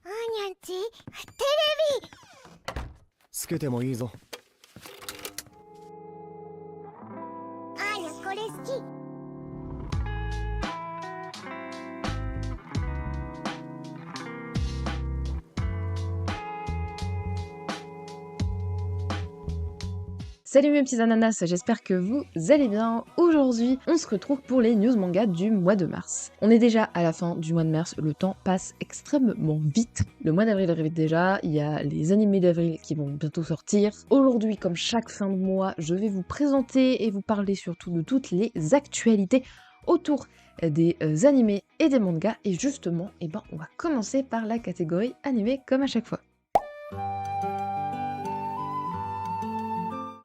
あーにゃんち、テレビつけてもいいぞ。あーにゃこれ好き。Salut mes petits ananas, j'espère que vous allez bien. Aujourd'hui, on se retrouve pour les news manga du mois de mars. On est déjà à la fin du mois de mars, le temps passe extrêmement vite. Le mois d'avril arrive déjà, il y a les animés d'avril qui vont bientôt sortir. Aujourd'hui, comme chaque fin de mois, je vais vous présenter et vous parler surtout de toutes les actualités autour des animés et des mangas. Et justement, on va commencer par la catégorie animé comme à chaque fois.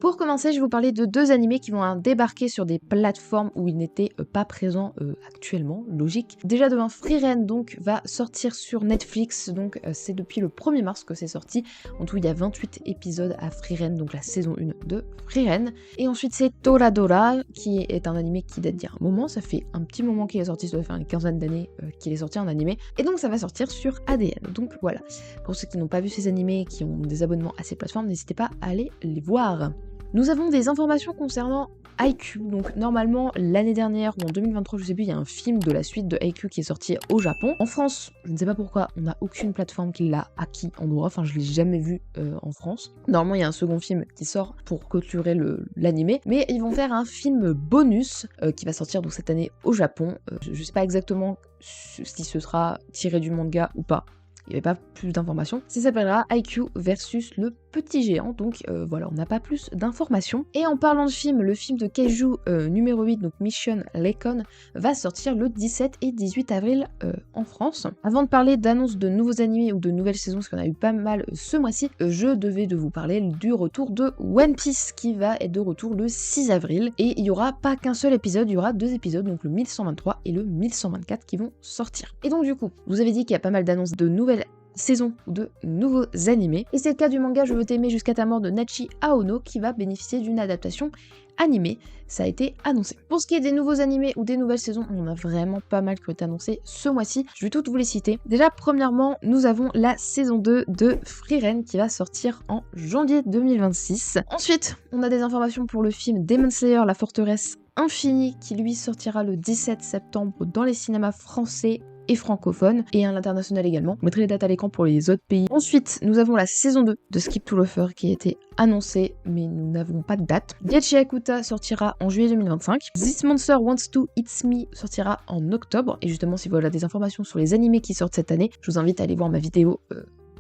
Pour commencer, je vais vous parler de deux animés qui vont débarquer sur des plateformes où ils n'étaient pas présents actuellement, logique. Déjà de Frieren donc va sortir sur Netflix, donc c'est depuis le 1er mars que c'est sorti. En tout, il y a 28 épisodes à Frieren, donc la saison 1 de Frieren. Et ensuite c'est Toradora, qui est un animé qui date d'il y a un moment, ça fait un petit moment qu'il est sorti, ça doit faire une quinzaine d'années qu'il est sorti en animé. Et donc ça va sortir sur ADN, donc voilà. Pour ceux qui n'ont pas vu ces animés, qui ont des abonnements à ces plateformes, n'hésitez pas à aller les voir. Nous avons des informations concernant Haikyuu. Donc normalement l'année dernière ou en 2023 je sais plus, il y a un film de la suite de Haikyuu qui est sorti au Japon. En France, je ne sais pas pourquoi, on n'a aucune plateforme qui l'a acquis en droit, enfin je l'ai jamais vu en France. Normalement il y a un second film qui sort pour clôturer l'animé, mais ils vont faire un film bonus qui va sortir donc cette année au Japon. Je sais pas exactement si ce sera tiré du manga ou pas. Il n'y avait pas plus d'informations. Ça s'appellera Haikyuu versus le petit géant, donc voilà, on n'a pas plus d'informations. Et en parlant de film, le film de Kaiju numéro 8, donc Mission Recon, va sortir le 17 et 18 avril en France. Avant de parler d'annonces de nouveaux animés ou de nouvelles saisons, parce qu'on a eu pas mal ce mois-ci, je devais de vous parler du retour de One Piece qui va être de retour le 6 avril. Et il n'y aura pas qu'un seul épisode, il y aura deux épisodes, donc le 1123 et le 1124 qui vont sortir. Et donc du coup, je vous avais dit qu'il y a pas mal d'annonces de nouvelles saison ou de nouveaux animés. Et c'est le cas du manga Je veux t'aimer jusqu'à ta mort de Nachi Aono qui va bénéficier d'une adaptation animée. Ça a été annoncé. Pour ce qui est des nouveaux animés ou des nouvelles saisons, on a vraiment pas mal qui ont été annoncés ce mois-ci. Je vais toutes vous les citer. Déjà, premièrement, nous avons la saison 2 de Frieren qui va sortir en janvier 2026. Ensuite, on a des informations pour le film Demon Slayer, la forteresse infinie qui lui sortira le 17 septembre dans les cinémas français et francophone, et à l'international également. Je mettrai les dates à l'écran pour les autres pays. Ensuite, nous avons la saison 2 de Skip to Lover qui a été annoncée, mais nous n'avons pas de date. Gyachi Akuta sortira en juillet 2025. This Monster Wants to Eat Me sortira en octobre. Et justement, si vous avez des informations sur les animés qui sortent cette année, je vous invite à aller voir ma vidéo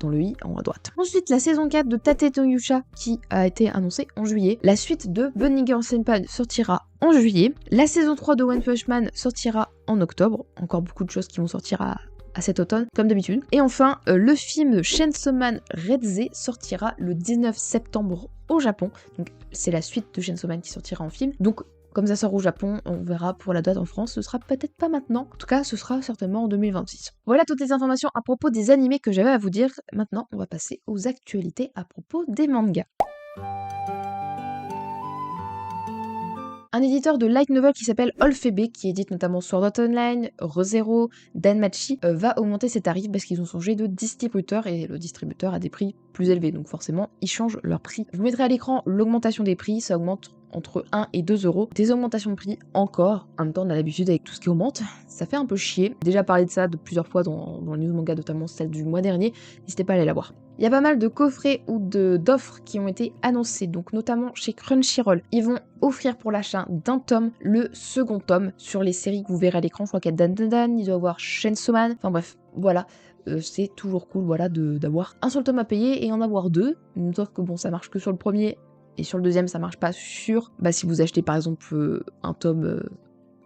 dans le i en haut à droite. Ensuite, la saison 4 de Tate no Yusha qui a été annoncée en juillet. La suite de Bunny Girl Senpai sortira en juillet. La saison 3 de One Punch Man sortira en octobre. Encore beaucoup de choses qui vont sortir à cet automne, comme d'habitude. Et enfin, le film Chainsaw Man Redze sortira le 19 septembre au Japon. Donc c'est la suite de Chainsaw Man qui sortira en film. Donc comme ça sort au Japon, on verra pour la date en France, ce sera peut-être pas maintenant. En tout cas, ce sera certainement en 2026. Voilà toutes les informations à propos des animés que j'avais à vous dire. Maintenant, on va passer aux actualités à propos des mangas. Un éditeur de light novel qui s'appelle Olphebe, qui édite notamment Sword Art Online, Re:Zero, Danmachi, va augmenter ses tarifs parce qu'ils ont changé de distributeur et le distributeur a des prix plus élevés, donc forcément ils changent leur prix. Je vous mettrai à l'écran l'augmentation des prix, ça augmente entre 1 et 2 euros. Des augmentations de prix encore. En même temps, on a l'habitude avec tout ce qui augmente. Ça fait un peu chier. Déjà parlé de ça de plusieurs fois dans les news manga, notamment celle du mois dernier. N'hésitez pas à aller la voir. Il y a pas mal de coffrets ou d'offres qui ont été annoncées, donc notamment chez Crunchyroll. Ils vont offrir pour l'achat d'un tome le second tome sur les séries que vous verrez à l'écran. Je crois qu'il y a Dan Dan Dan, il doit y avoir Chainsaw Man. Enfin bref, voilà. C'est toujours cool voilà, d'avoir un seul tome à payer et en avoir deux. Sauf que bon, ça marche que sur le premier. Et sur le deuxième, ça marche pas sur... si vous achetez par exemple un tome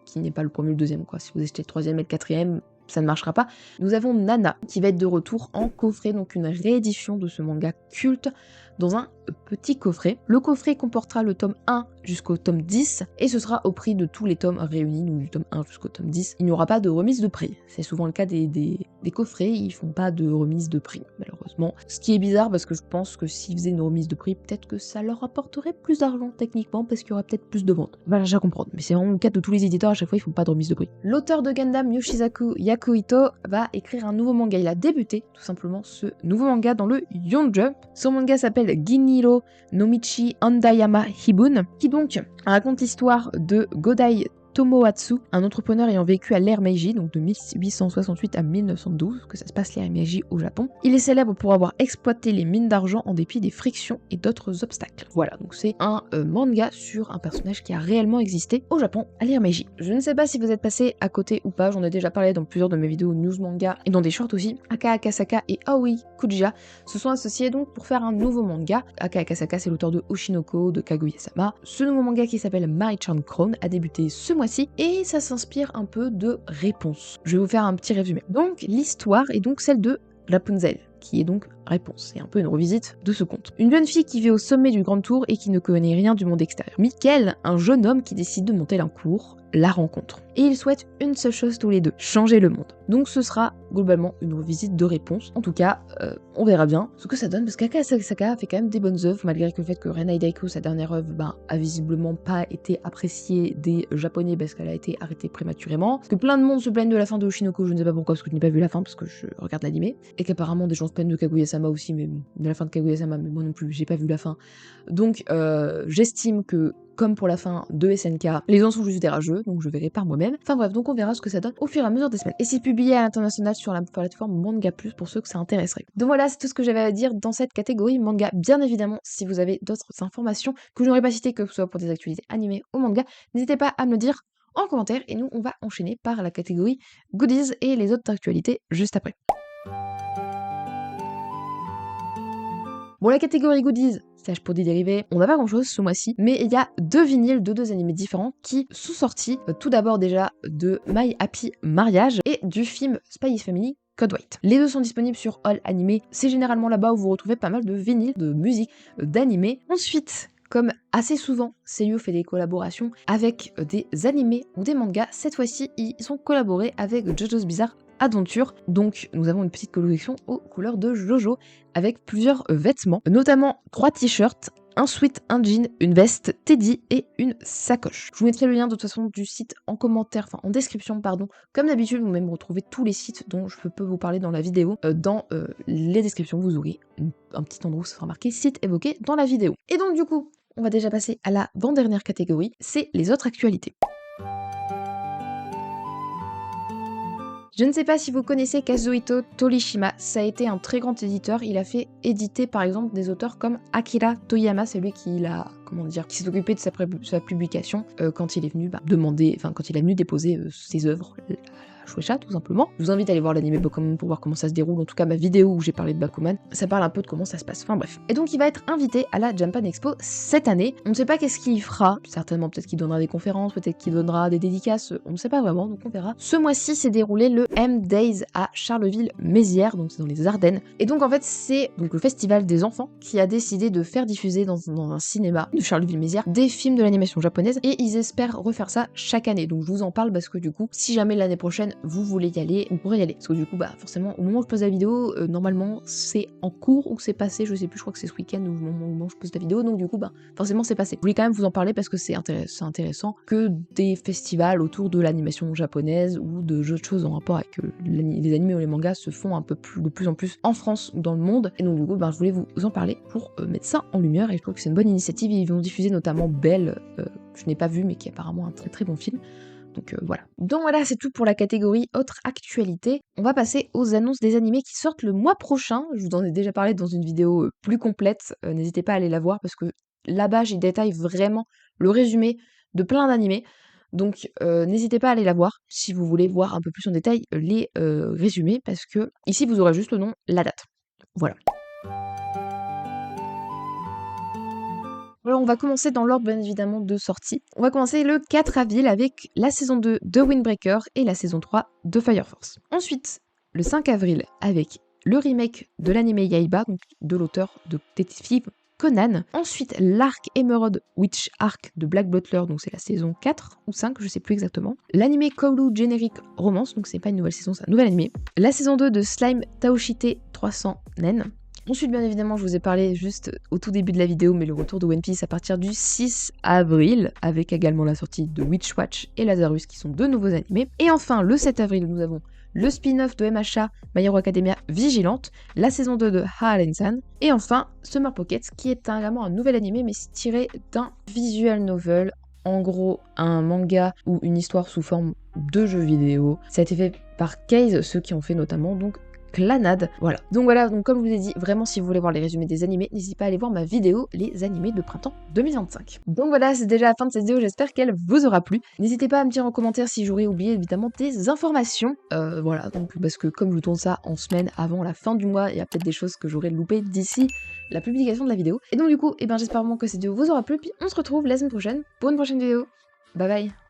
qui n'est pas le premier ou le deuxième, quoi. Si vous achetez le troisième et le quatrième, ça ne marchera pas. Nous avons Nana qui va être de retour en coffret, donc une réédition de ce manga culte dans un petit coffret. Le coffret comportera le tome 1 jusqu'au tome 10 et ce sera au prix de tous les tomes réunis, donc du tome 1 jusqu'au tome 10. Il n'y aura pas de remise de prix. C'est souvent le cas des coffrets, ils font pas de remise de prix, malheureusement. Ce qui est bizarre parce que je pense que s'ils faisaient une remise de prix, peut-être que ça leur apporterait plus d'argent techniquement parce qu'il y aurait peut-être plus de ventes. Voilà, je comprends. Mais c'est vraiment le cas de tous les éditeurs, à chaque fois ils font pas de remise de prix. L'auteur de Gundam, Yoshizaku Yakuhito, va écrire un nouveau manga. Il a débuté tout simplement ce nouveau manga dans le Young Jump. Son manga s'appelle Giniro Nomichi Andayama Hibun, qui donc raconte l'histoire de Godai Tomohatsu, un entrepreneur ayant vécu à l'ère Meiji, donc de 1868 à 1912, que ça se passe l'ère Meiji au Japon. Il est célèbre pour avoir exploité les mines d'argent en dépit des frictions et d'autres obstacles. Voilà, donc c'est un manga sur un personnage qui a réellement existé au Japon à l'ère Meiji. Je ne sais pas si vous êtes passé à côté ou pas, j'en ai déjà parlé dans plusieurs de mes vidéos news manga et dans des shorts aussi. Aka Akasaka et Aoi Kujia se sont associés donc pour faire un nouveau manga. Aka Akasaka, c'est l'auteur de Oshinoko, de Kaguya-sama. Ce nouveau manga qui s'appelle Mari-chan Crown a débuté ce mois-ci et ça s'inspire un peu de Réponse. Je vais vous faire un petit résumé. Donc l'histoire est donc celle de Rapunzel, qui est donc Réponse. C'est un peu une revisite de ce conte. Une jeune fille qui vit au sommet d'une grande tour et qui ne connaît rien du monde extérieur. Michael, un jeune homme qui décide de monter un cours, la rencontre. Et ils souhaitent une seule chose tous les deux, changer le monde. Donc ce sera globalement une revisite de Réponse. En tout cas, on verra bien ce que ça donne, parce qu'Aka Akasaka fait quand même des bonnes œuvres, malgré que le fait que Renai Daiko, sa dernière œuvre, a visiblement pas été appréciée des Japonais parce qu'elle a été arrêtée prématurément. Que plein de monde se plaignent de la fin de Oshinoko, je ne sais pas pourquoi, parce que je n'ai pas vu la fin, parce que je regarde l'animé. Et qu'apparemment des gens se plaignent de Kaguya-sama aussi, mais de la fin de Kaguya-sama, mais moi non plus, j'ai pas vu la fin. Donc j'estime que comme pour la fin de SNK, les gens sont juste des rageux, donc je verrai par moi-même. Enfin bref, donc on verra ce que ça donne au fur et à mesure des semaines. Et c'est publié à l'international sur la plateforme Manga Plus pour ceux que ça intéresserait. Donc voilà, c'est tout ce que j'avais à dire dans cette catégorie manga. Bien évidemment, si vous avez d'autres informations que je n'aurais pas citées, que ce soit pour des actualités animées ou manga, n'hésitez pas à me le dire en commentaire et nous on va enchaîner par la catégorie goodies et les autres actualités juste après. Bon, la catégorie goodies, stage pour des dérivés, on n'a pas grand chose ce mois-ci, mais il y a deux vinyles de deux animés différents qui sont sortis. Tout d'abord déjà de My Happy Marriage et du film Spy x Family Code White. Les deux sont disponibles sur All Animé, c'est généralement là-bas où vous retrouvez pas mal de vinyles, de musique, d'animés. Ensuite, comme assez souvent, Seiyu fait des collaborations avec des animés ou des mangas. Cette fois-ci, ils ont collaboré avec JoJo's Bizarre Adventure. Donc nous avons une petite collection aux couleurs de Jojo avec plusieurs vêtements, notamment 3 t-shirts, un sweat, un jean, une veste, Teddy et une sacoche. Je vous mettrai le lien de toute façon du site en commentaire, enfin en description pardon. Comme d'habitude, vous pouvez même retrouver tous les sites dont je peux vous parler dans la vidéo. Dans les descriptions, vous aurez un petit endroit où ça sera marqué site évoqué dans la vidéo. Et donc du coup, on va déjà passer à la dernière catégorie, c'est les autres actualités. Je ne sais pas si vous connaissez Kazuhito Torishima, ça a été un très grand éditeur, il a fait éditer par exemple des auteurs comme Akira Toyama, c'est lui qui l'a, qui s'est occupé de sa publication quand il est venu quand il est venu déposer ses œuvres à Shueisha tout simplement. Je vous invite à aller voir l'anime Bakuman pour voir comment ça se déroule, en tout cas ma vidéo où j'ai parlé de Bakuman, ça parle un peu de comment ça se passe, enfin bref. Et donc il va être invité à la Japan Expo cette année, on ne sait pas qu'est-ce qu'il fera, certainement peut-être qu'il donnera des conférences, peut-être qu'il donnera des dédicaces, on ne sait pas vraiment, donc on verra. Ce mois-ci s'est déroulé le M-Days à Charleville-Mézières, donc c'est dans les Ardennes, et donc en fait c'est donc le festival des enfants qui a décidé de faire diffuser dans un cinéma de Charleville-Mézières des films de l'animation japonaise, et ils espèrent refaire ça chaque année, donc je vous en parle parce que du coup, si jamais l'année prochaine vous voulez y aller, vous pourrez y aller. Parce que du coup, forcément, au moment où je pose la vidéo, normalement, c'est en cours ou c'est passé, je sais plus, je crois que c'est ce week-end au moment où je pose la vidéo, donc du coup, forcément, c'est passé. Je voulais quand même vous en parler parce que c'est intéressant que des festivals autour de l'animation japonaise ou de jeux de choses en rapport avec les animés ou les mangas se font de plus en plus en France ou dans le monde. Et donc du coup, je voulais vous en parler pour mettre ça en lumière et je trouve que c'est une bonne initiative. Ils vont diffuser notamment Belle, je n'ai pas vu, mais qui est apparemment un très très bon film. Donc voilà. Donc voilà, c'est tout pour la catégorie autre actualité. On va passer aux annonces des animés qui sortent le mois prochain. Je vous en ai déjà parlé dans une vidéo plus complète. N'hésitez pas à aller la voir parce que là-bas, j'y détaille vraiment le résumé de plein d'animés. Donc n'hésitez pas à aller la voir si vous voulez voir un peu plus en détail les résumés parce que ici, vous aurez juste le nom, la date. Voilà. Alors on va commencer dans l'ordre bien évidemment de sortie. On va commencer le 4 avril avec la saison 2 de Windbreaker et la saison 3 de Fire Force. Ensuite, le 5 avril avec le remake de l'anime Yaiba, donc de l'auteur de Conan. Ensuite, l'arc Emerald Witch Arc de Black Butler, donc c'est la saison 4 ou 5, je sais plus exactement. L'anime Koulu Generic Romance, donc c'est pas une nouvelle saison, c'est un nouvel anime. La saison 2 de Slime Taoshite 300 Nen. Ensuite, bien évidemment, je vous ai parlé juste au tout début de la vidéo, mais le retour de One Piece à partir du 6 avril, avec également la sortie de Witch Watch et Lazarus, qui sont deux nouveaux animés. Et enfin, le 7 avril, nous avons le spin-off de MHA, My Hero Academia Vigilante, la saison 2 de Haarensan, et enfin, Summer Pockets, qui est également un nouvel animé, mais tiré d'un visual novel, en gros un manga ou une histoire sous forme de jeu vidéo. Ça a été fait par Case, ceux qui ont fait notamment donc Clannad. Voilà, donc comme je vous ai dit, vraiment si vous voulez voir les résumés des animés, n'hésitez pas à aller voir ma vidéo les animés de printemps 2025. Donc voilà, c'est déjà la fin de cette vidéo, j'espère qu'elle vous aura plu. N'hésitez pas à me dire en commentaire si j'aurais oublié évidemment des informations. Voilà, donc parce que comme je tourne ça en semaine avant la fin du mois, il y a peut-être des choses que j'aurais loupées d'ici la publication de la vidéo. Et donc du coup, j'espère vraiment que cette vidéo vous aura plu, puis on se retrouve la semaine prochaine pour une prochaine vidéo. Bye bye.